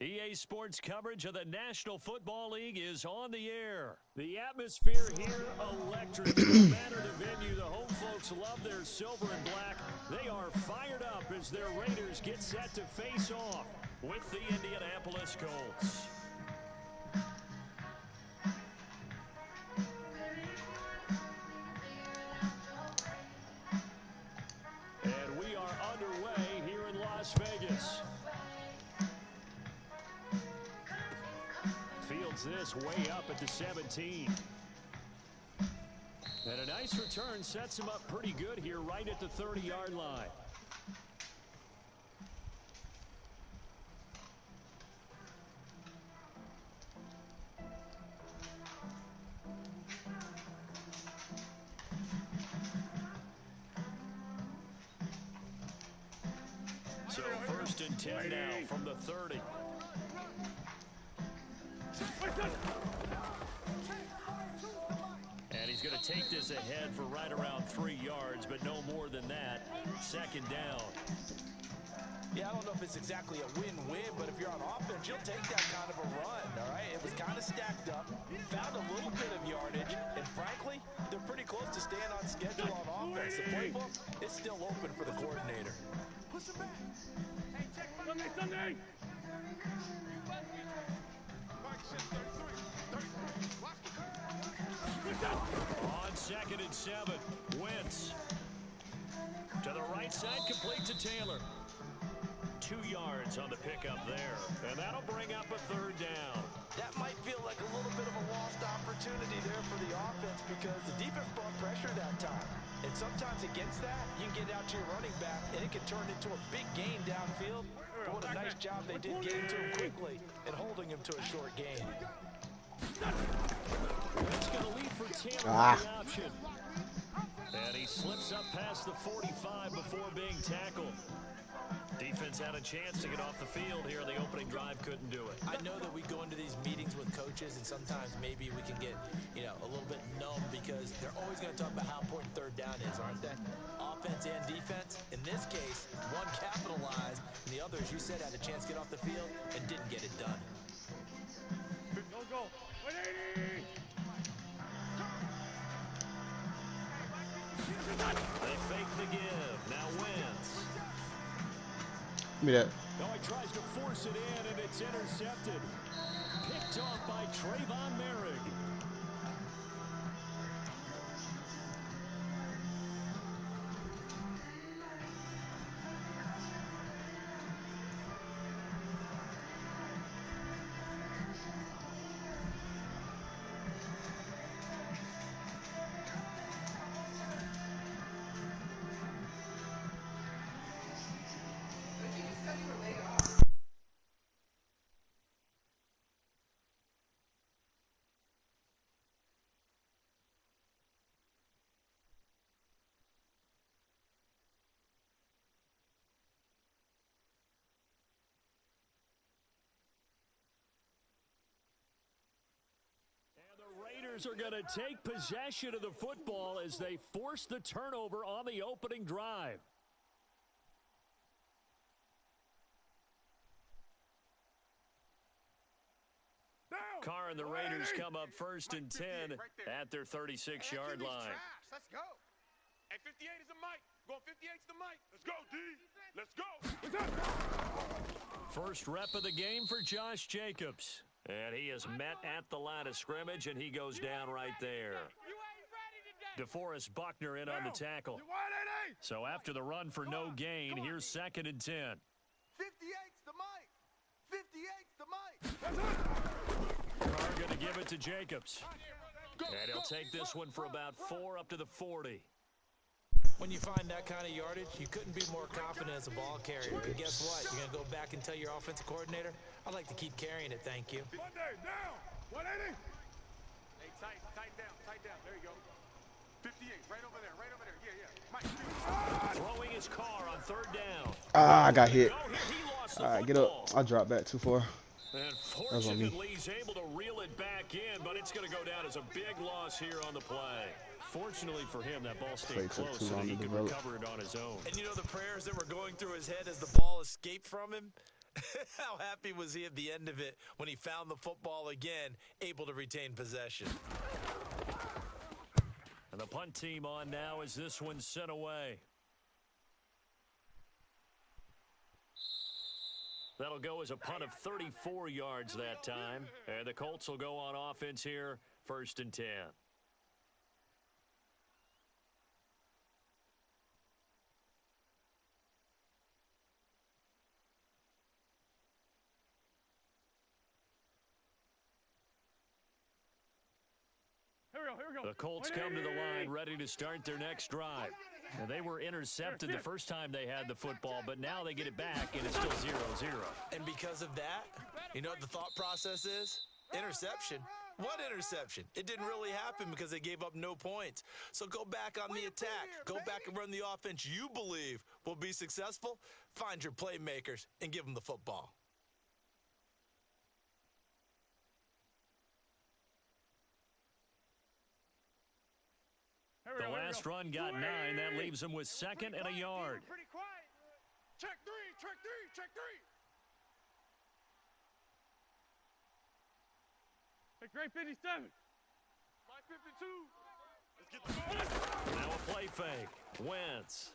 EA Sports coverage of the National Football League is on the air. The atmosphere here, electric. No matter the venue, the home folks love their silver and black. They are fired up as their Raiders get set to face off with the Indianapolis Colts. And we are underway here in Las Vegas. Fields this way up at the 17. And a nice return sets him up pretty good here right at the 30-yard line. So 1st and 10 now from the 30. And he's going to take this ahead for right around 3 yards, but no more than that. 2nd down. Yeah, I don't know if it's exactly a win-win, but if you're on offense, you'll take that kind of a run, all right? It was kind of stacked up, found a little bit of yardage, and frankly, they're pretty close to staying on schedule on offense. The playbook is still open for the coordinator. Push him back. Hey, check Sunday. On 2nd and 7, Wentz. To the right side, complete to Taylor. 2 yards on the pickup there. And that'll bring up a 3rd down. That might feel like a little bit of a lost opportunity there for the offense because the defense brought pressure that time. And sometimes against that, you can get out to your running back, and it can turn into a big gain downfield. But what a nice job they did getting to him quickly and holding him to a short gain. It's going to lead for Taylor on the option. And he slips up past the 45 before being tackled. Defense had a chance to get off the field here. The opening drive couldn't do it. I know that we go into these meetings with coaches, and sometimes maybe we can get, a little bit numb because they're always going to talk about how important 3rd down is, aren't they? Offense and defense. In this case, one capitalized, and the other, as you said, had a chance to get off the field and didn't get it done. Go. 180. They fake the give. Now Wentz. Give me that. Now he tries to force it in, and it's intercepted. Picked off by Trayvon Merrick. Raiders are going to take possession of the football as they force the turnover on the opening drive. Carr and the Raiders come up 1st and 10 at their 36-yard line. Let's go. Hey, 58 is the mic. Going 58's the mic. Let's go, D. Let's go. First rep of the game for Josh Jacobs. And he is met at the line of scrimmage, and he goes down right there. DeForest Buckner in on the tackle. So after the run for no gain, here's 2nd and 10. 58's the mic. 58's the mic. Carr going to give it to Jacobs. And he'll take this one for about 4 up to the 40. When you find that kind of yardage, you couldn't be more confident as a ball carrier. And guess what? You're going to go back and tell your offensive coordinator, I'd like to keep carrying it, thank you. Monday, down. 180. Hey, tight down. There you go. 58, right over there. Yeah. Mike. Throwing his car on 3rd down. I got hit. All right, get up. I dropped back too far. And fortunately, he's able to reel it back in, but it's going to go down as a big loss here on the play. Fortunately for him, that ball stayed close so that he could recover it on his own. And the prayers that were going through his head as the ball escaped from him? How happy was he at the end of it when he found the football again, able to retain possession? And the punt team on now as this one's sent away. That'll go as a punt of 34 yards that time. And the Colts will go on offense here, 1st and 10. The Colts come to the line ready to start their next drive. And they were intercepted the first time they had the football, but now they get it back, and it's still 0-0. And because of that, you know what the thought process is? Interception. What interception? It didn't really happen because they gave up no points. So go back on the attack. Go back and run the offense you believe will be successful. Find your playmakers and give them the football. The last run got 9. That leaves them with 2nd and a yard. Pretty quiet. Check 3, check 3, check 3. Hey, great 57. 552. Let's get the ball. Now a play fake. Wentz.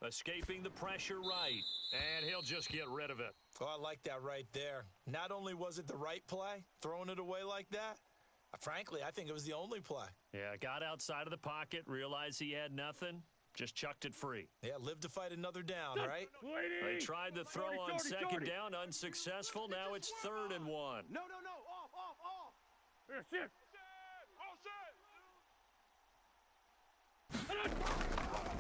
Escaping the pressure right. And he'll just get rid of it. Oh, I like that right there. Not only was it the right play, throwing it away like that, frankly, I think it was the only play. Yeah, got outside of the pocket, realized he had nothing, just chucked it free. Yeah, live to fight another down, right? They tried to throw on 2nd down, unsuccessful. Now it's 3rd and 1. No. Off. Here, shift. All set.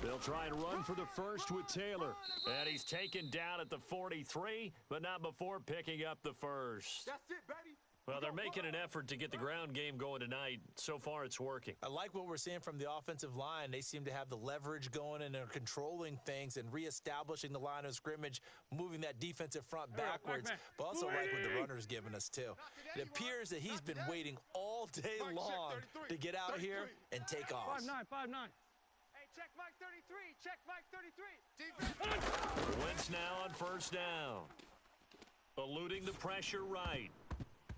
They'll try and run for the first with Taylor. And he's taken down at the 43, but not before picking up the first. That's it, baby. Well, they're making an effort to get the ground game going tonight. So far, it's working. I like what we're seeing from the offensive line. They seem to have the leverage going and are controlling things and reestablishing the line of scrimmage, moving that defensive front backwards, but also like what the runner's giving us, too. It appears that he's been waiting all day long to get out here and take off. 5'9". Hey, check Mike 33. Check Mike 33. Wentz now on 1st down. Eluding the pressure right.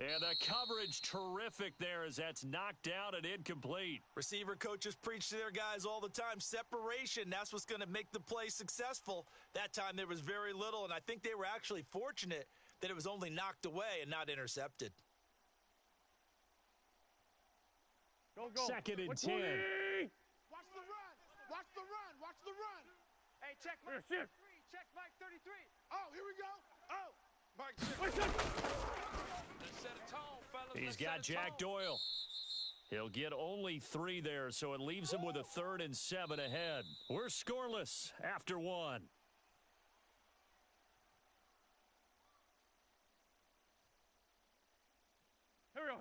And the coverage terrific there as that's knocked down and incomplete. Receiver coaches preach to their guys all the time. Separation, that's what's going to make the play successful. That time there was very little, and I think they were actually fortunate that it was only knocked away and not intercepted. Go. 2nd and 10. Watch the run. Hey, check Mike 33. Check Mike 33. Oh, here we go. Oh, Mike. He's got Jack Doyle. He'll get only 3 there, so it leaves him with a 3rd and 7 ahead. We're scoreless after 1.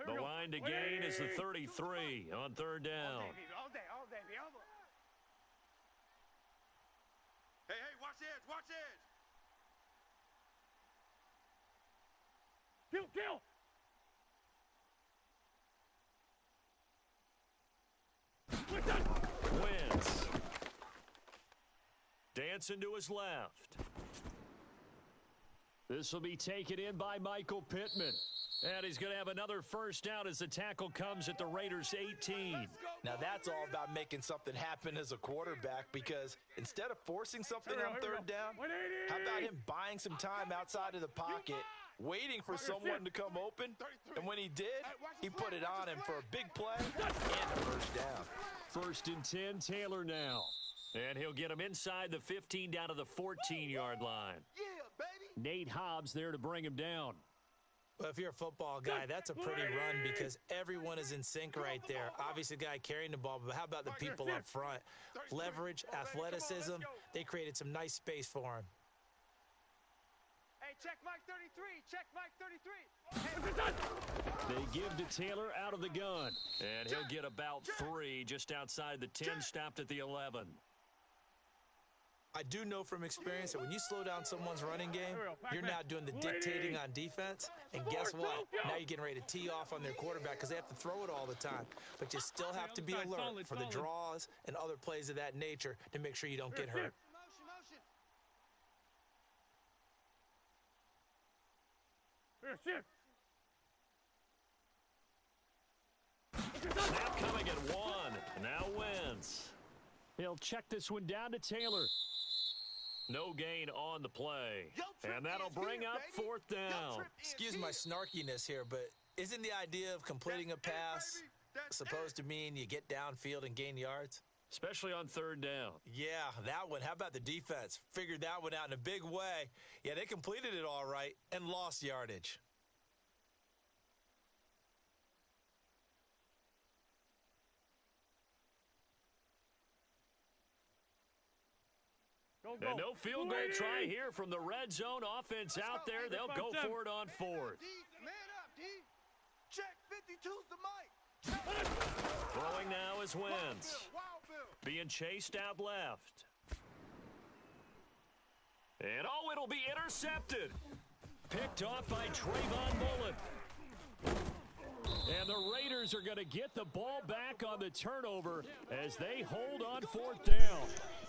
The line to gain is the 33 on 3rd down. All day. Hey, watch edge. Kill. Wentz. Dancing to his left. This will be taken in by Michael Pittman. And he's going to have another first down as the tackle comes at the Raiders' 18. Now that's all about making something happen as a quarterback, because instead of forcing something on 3rd down, how about him buying some time outside of the pocket, waiting for someone to come open, and when he did, he put it on him for a big play and a first down. 1st and 10, Taylor now. And he'll get him inside the 15 down to the 14-yard line. Yeah, baby. Nate Hobbs there to bring him down. Well, if you're a football guy, that's a pretty run because everyone is in sync right there. Obviously, the guy carrying the ball, but how about the people up front? Leverage, athleticism, they created some nice space for him. Hey, check Mike 33. Check Mike 33. They give to Taylor out of the gun. And he'll get about 3 just outside the 10, stopped at the 11. I do know from experience that when you slow down someone's running game, you're now doing the dictating on defense. And guess what? Now you're getting ready to tee off on their quarterback because they have to throw it all the time. But you still have to be alert for the draws and other plays of that nature to make sure you don't get hurt. Snap coming at one. Now wins. He'll check this one down to Taylor. No gain on the play. And that'll bring up fourth down. Excuse my snarkiness here, but isn't the idea of completing a pass supposed to mean you get downfield and gain yards? Especially on third down. Yeah, that one. How about the defense? Figured that one out in a big way. Yeah, they completed it all right and lost yardage. And no field goal try here from the red zone offense out there. They'll go for it on fourth. Man up, D. Check 52's the mic. Throwing now is Wentz. Being chased out left. And oh, it'll be intercepted. Picked off by Trayvon Mullen. And the Raiders are going to get the ball back on the turnover as they hold on fourth down.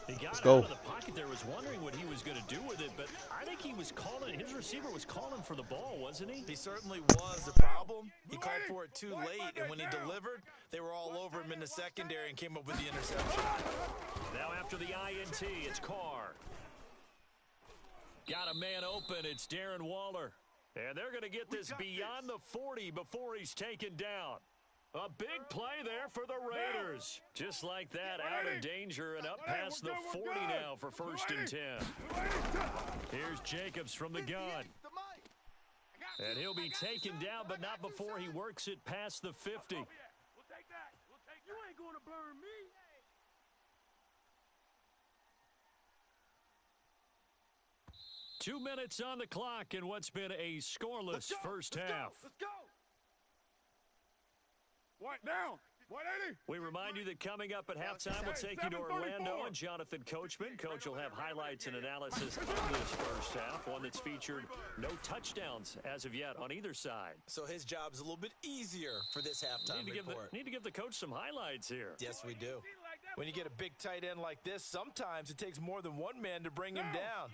He got out of the pocket there, was wondering what he was going to do with it, but I think he was calling, his receiver was calling for the ball, wasn't he? He certainly was. The problem, he called for it too late, and when he delivered, they were all over him in the secondary and came up with the interception. Now after the INT, it's Carr. Got a man open, it's Darren Waller. And they're going to get this beyond the 40 before he's taken down. A big play there for the Raiders. Just like that, out of danger and up past the 40 now for first and 10. Here's Jacobs from the gun. And he'll be taken down, but not before he works it past the 50. We'll take that. You ain't going to burn me. 2 minutes on the clock in what's been a scoreless first half. Let's go. White down. 180. We remind you that coming up at halftime, we'll take you to Orlando and Jonathan Coachman. Coach will have highlights and analysis of this first half, one that's featured no touchdowns as of yet on either side. So his job's a little bit easier for this halftime report. Need to give the coach some highlights here. Yes, we do. When you get a big tight end like this, sometimes it takes more than one man to bring him down.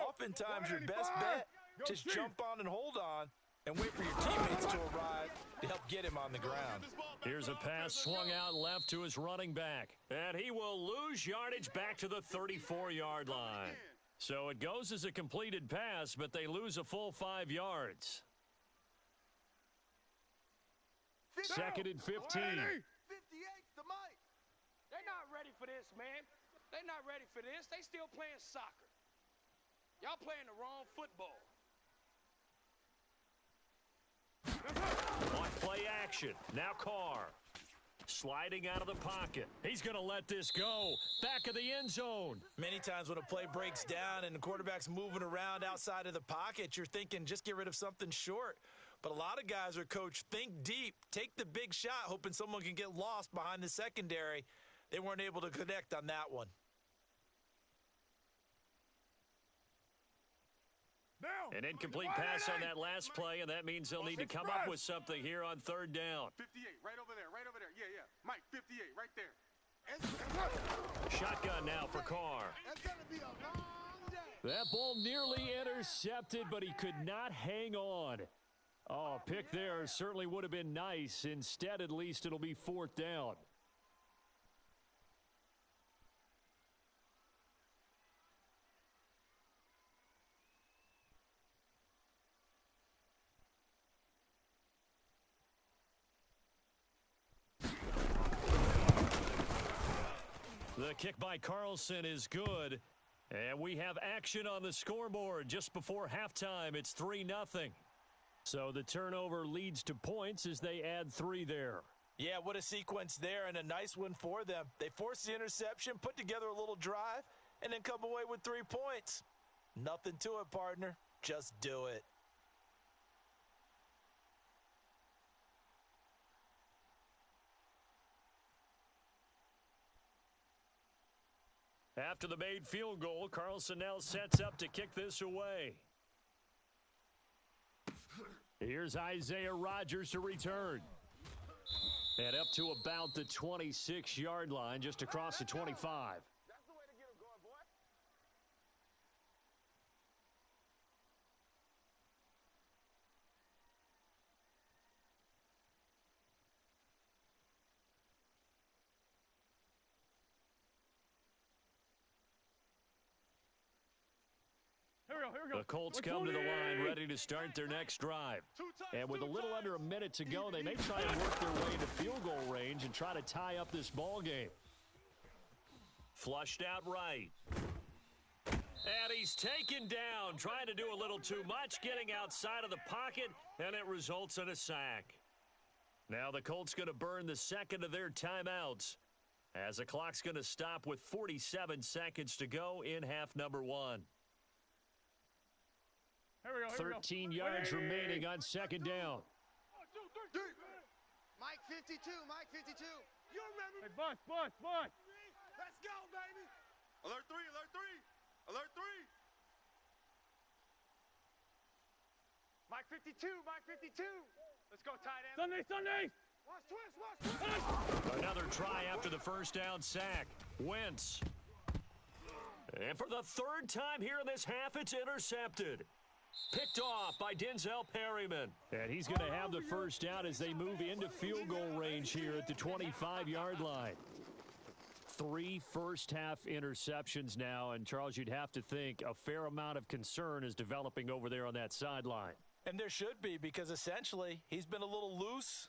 Oftentimes, your best bet, just jump on and hold on and wait for your teammates to arrive to help get him on the ground. Here's a pass swung out left to his running back. And he will lose yardage back to the 34-yard line. So it goes as a completed pass, but they lose a full 5 yards. Second and 15. 58's the mic. They're not ready for this, man. They're not ready for this. They still playing soccer. Y'all playing the wrong football. On play action. Now Carr. Sliding out of the pocket. He's going to let this go. Back of the end zone. Many times when a play breaks down and the quarterback's moving around outside of the pocket, you're thinking just get rid of something short. But a lot of guys are coached, think deep, take the big shot, hoping someone can get lost behind the secondary. They weren't able to connect on that one. An incomplete pass on that last play, and that means they'll need to come up with something here on third down. 58, right over there, right over there. Yeah, yeah. Mike, 58, right there. Shotgun now for Carr. It's going to be a long day. That ball nearly intercepted, but he could not hang on. Oh, a pick there certainly would have been nice. Instead, at least it'll be fourth down. The kick by Carlson is good. And we have action on the scoreboard just before halftime. It's 3-0. So the turnover leads to points as they add 3 there. Yeah, what a sequence there and a nice one for them. They forced the interception, put together a little drive, and then come away with 3 points. Nothing to it, partner. Just do it. After the made field goal, Carlson now sets up to kick this away. Here's Isaiah Rodgers to return. And up to about the 26-yard line, just across the 25. That's the way to get him going, boy. The Colts come to the line ready to start their next drive. And with a little under a minute to go, they may try and work their way into field goal range and try to tie up this ball game. Flushed out right. And he's taken down, trying to do a little too much, getting outside of the pocket, and it results in a sack. Now the Colts going to burn the second of their timeouts, as the clock's going to stop with 47 seconds to go in half number one. 13 yards remaining on second down. Mike 52, Mike 52. You remember? Hey, bus. Let's go, baby. Alert 3, alert 3. Alert 3. Mike 52, Mike 52. Let's go, tight end. Sunday. Watch twist. Another try after the first down sack. Wentz. And for the third time here in this half, it's intercepted. Picked off by Denzel Perryman. And he's going to have the first down as they move into field goal range here at the 25-yard line. 3 first-half interceptions now, and Charles, you'd have to think a fair amount of concern is developing over there on that sideline. And there should be, because essentially he's been a little loose